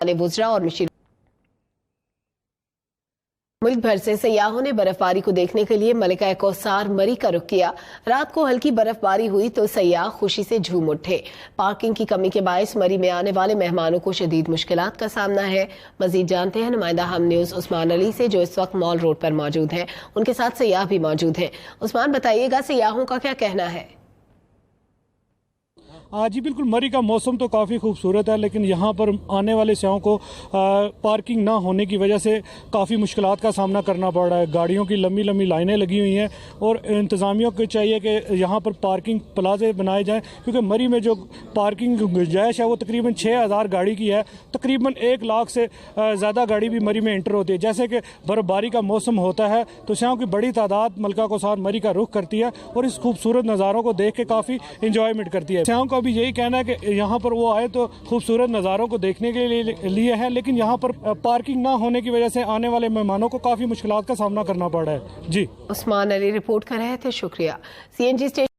वुज़रा और मशीर मुल्क भर से सयाहों ने बर्फबारी को देखने के लिए मलिका कौसार मरी का रुख किया। रात को हल्की बर्फबारी हुई तो सयाह खुशी से झूम उठे। पार्किंग की कमी के बायस मरी में आने वाले मेहमानों को शदीद मुश्किलात का सामना है। मजीद जानते हैं नुमाइंदा हम न्यूज़ उस्मान अली से, जो इस वक्त मॉल रोड पर मौजूद हैं। उनके साथ सयाह भी मौजूद हैं। उस्मान, बताइएगा सयाहों का क्या कहना है? जी बिल्कुल, मरी का मौसम तो काफ़ी खूबसूरत है, लेकिन यहाँ पर आने वाले सयाहों को पार्किंग ना होने की वजह से काफ़ी मुश्किलात का सामना करना पड़ रहा है। गाड़ियों की लंबी लंबी लाइनें लगी हुई हैं और इंतज़ामिया को चाहिए कि यहाँ पर पार्किंग प्लाजे बनाए जाएं, क्योंकि मरी में जो पार्किंग गुंजाइश है वो तकरीबन 6000 गाड़ी की है। तकरीबन 1 लाख से ज़्यादा गाड़ी भी मरी में इंटर होती है। जैसे कि बर्फबारी का मौसम होता है तो सयाहों की बड़ी तादाद मलिका कौसार मरी का रुख करती है और इस खूबसूरत नज़ारों को देख के काफ़ी इंजॉयमेंट करती है। सयाहों का भी यही कहना है कि यहाँ पर वो आए तो खूबसूरत नज़ारों को देखने के लिए है, लेकिन यहाँ पर पार्किंग ना होने की वजह से आने वाले मेहमानों को काफ़ी मुश्किलात का सामना करना पड़ रहा है। जी, उस्मान अली रिपोर्ट कर रहे थे, शुक्रिया। CNG station